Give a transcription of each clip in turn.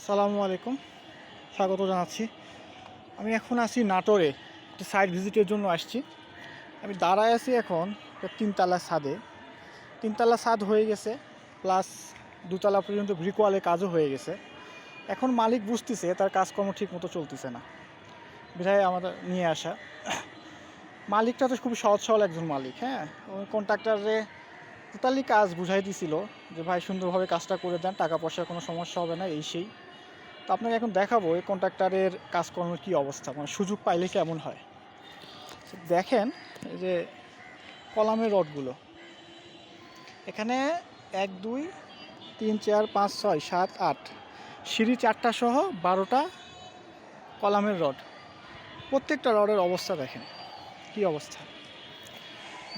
আসসালামু আলাইকুম, স্বাগত জানাচ্ছি। আমি এখন আছি নাটোরে, একটি সাইট ভিজিটের জন্য আসছি। আমি দাঁড়ায় আছি এখন তিনতলা ছাদে। তিনতলা ছাদ হয়ে গেছে, প্লাস দুতলা পর্যন্ত ব্রিকওয়ালের কাজও হয়ে গেছে। এখন মালিক বুঝতেছে তার কাজকর্ম ঠিক মতো চলতেছে না, বিধায় আমাদের নিয়ে আসা। মালিকটা তো খুবই সহজ সরল একজন মালিক। হ্যাঁ, ওই কন্ট্রাক্টরে টোটালি কাজ বুঝাই দিছিল যে ভাই সুন্দরভাবে কাজটা করে দেন, টাকা পয়সার কোনো সমস্যা হবে না, এই সেই। তো আপনাকে এখন দেখাবো এই কন্ট্রাক্টরের কাজকর্মের কী অবস্থা, মানে সুযোগ পাইলে কেমন হয়। দেখেন এই যে কলামের রডগুলো, এখানে 1 2 3 4 5 6 7 8 সিঁড়ি 4টা সহ 12টা কলামের রড। প্রত্যেকটা রডের অবস্থা দেখেন কি অবস্থা।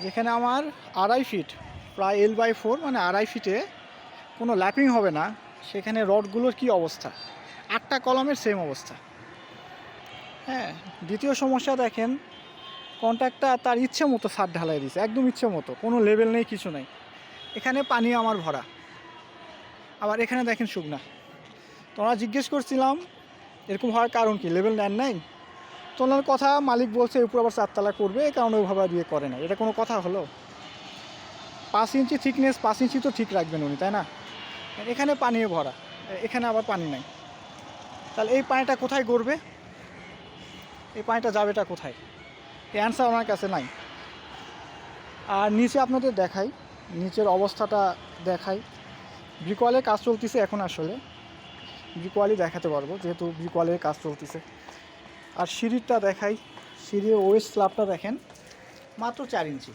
যেখানে আমার 2.5 ফিট, প্রায় L/4, মানে 2.5 ফিটে কোনো ল্যাপিং হবে না, সেখানে রডগুলোর কি অবস্থা। 8টা কলামের সেম অবস্থা। হ্যাঁ, দ্বিতীয় সমস্যা দেখেন, কন্ট্রাক্টর তার ইচ্ছে মতো ছাদ ঢালাই দিয়েছে, একদম ইচ্ছে মতো, কোনো লেভেল নেই, কিছু নেই। এখানে পানি আমার ভরা, আবার এখানে দেখেন শুকনা। তো আমরা জিজ্ঞেস করছিলাম এরকম হওয়ার কারণ কি, লেভেল নেন নাই। তো ওনার কথা, মালিক বলছে উপর আবার 4 তলা করবে, এই কারণে ওইভাবে দিয়ে করে না। এটা কোনো কথা হলো? 5 ইঞ্চি থিকনেস, 5 ইঞ্চি তো ঠিক রাখবেন উনি, তাই না? এখানে পানিও ভরা, এখানে আবার পানি নাই। তাহলে এই পানিটা কোথায় গড়বে, এই পানিটা যাবেটা কোথায়? এই অ্যান্সার আমার কাছে নাই। আর নিচে আপনাদের দেখাই, নিচের অবস্থাটা দেখাই। ব্রিকওয়ালের কাজ চলতেছে এখন, আসলে ব্রিকওয়ালই দেখাতে পারবো যেহেতু ব্রিকওয়ালের কাজ চলতেছে। আর সিঁড়িটা দেখাই, সিঁড়ির ওয়েস্ট স্ল্যাবটা দেখেন, মাত্র 4 ইঞ্চি,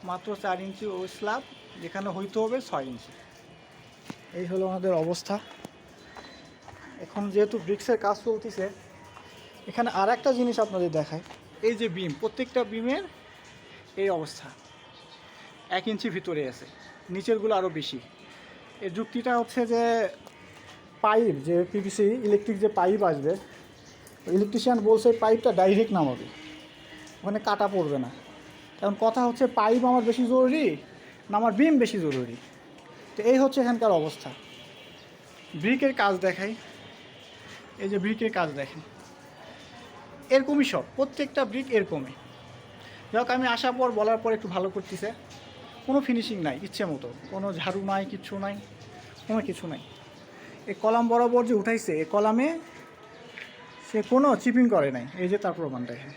মাত্র 4 ইঞ্চি ওয়েস্ট স্ল্যাব, যেখানে হইতে হবে 6 ইঞ্চি। এই হলো আমাদের অবস্থা এখন, যেহেতু ব্রিক্সের কাজ চলতেছে। এখানে আর একটা জিনিস আপনাদের দেখায়, এই যে বিম, প্রত্যেকটা বিমের এই অবস্থা, 1 ইঞ্চি ভিতরে আছে, নিচেরগুলো আরও বেশি। এর যুক্তিটা হচ্ছে যে পাইপ, যে পিভিসি ইলেকট্রিক যে পাইপ আসবে, ইলেকট্রিশিয়ান বলছে পাইপটা ডাইরেক্ট নামাবে, ওখানে কাটা পড়বে না। এখন কথা হচ্ছে পাইপ আমার বেশি জরুরি না আমার বিম বেশি জরুরি? তো এই হচ্ছে এখানকার অবস্থা। ব্রিকের কাজ দেখাই, এই যে ব্রিকের কাজ দেখেন, এরকমই সব, প্রত্যেকটা ব্রিক এরকমই। যাক, আমি আসার পর বলার পর একটু ভালো করতেছে, কোনো ফিনিশিং নাই, ইচ্ছে মতো, কোনো ঝাড়ু নাই, কিচ্ছু নাই, কোনো কিছু নাই। এই কলাম বরাবর যে উঠাইছে, এই কলামে সে কোনো চিপিং করে নাই, এই যে তার প্রমাণ দেখেন,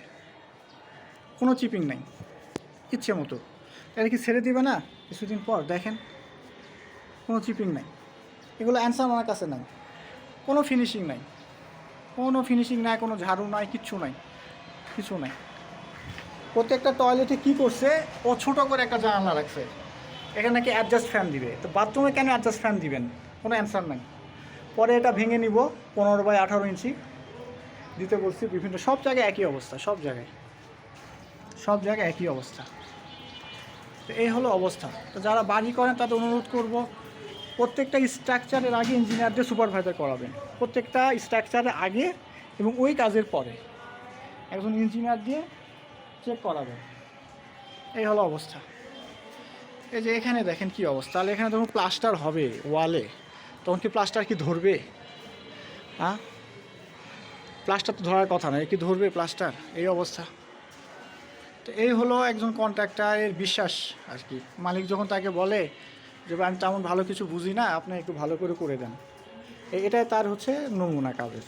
কোনো চিপিং নাই, ইচ্ছে মতো। তাহলে কি ছেড়ে দিবে না কিছুদিন পর? দেখেন কোনো চিপিং নাই, এগুলো অ্যান্সার আমার কাছে নাই। কোনো ফিনিশিং নাই, কোনো ফিনিশিং নাই, কোনো ঝাড়ু নাই, কিচ্ছু নাই, কিছু নাই। প্রত্যেকটা টয়লেটে কী করছে, ও ছোটো করে একটা জানালা রাখছে, এখানে নাকি অ্যাডজাস্ট ফ্যান দিবে। তো বাথরুমে কেন অ্যাডজাস্ট ফ্যান দিবেন? কোনো অ্যান্সার নাই। পরে এটা ভেঙে নিব, 15/18 ইঞ্চি দিতে বলছি। বিভিন্ন সব জায়গায় একই অবস্থা, সব জায়গায় একই অবস্থা। তো এই হলো অবস্থা। তো যারা বাড়ি করেন তাদের অনুরোধ করব, প্রত্যেকটা স্ট্রাকচারের আগে ইঞ্জিনিয়ারদের সুপারভাইজার করাবেন, প্রত্যেকটা স্ট্রাকচারের আগে এবং ওই কাজের পরে একজন ইঞ্জিনিয়ার দিয়ে চেক করাবেন। এই হলো অবস্থা। এই যে এখানে দেখেন কি অবস্থা। তাহলে এখানে যখন প্লাস্টার হবে ওয়ালে, তখন কি প্লাস্টার কি ধরবে? হ্যাঁ, প্লাস্টার তো ধরার কথা নয়, কি ধরবে প্লাস্টার? এই অবস্থা। তো এই হলো একজন কন্ট্রাক্টরের বিশ্বাস আর কি। মালিক যখন তাকে বলে যে আমি তেমন ভালো কিছু বুঝি না, আপনি একটু ভালো করে দেন, এটাই তার হচ্ছে নমুনা কাজের।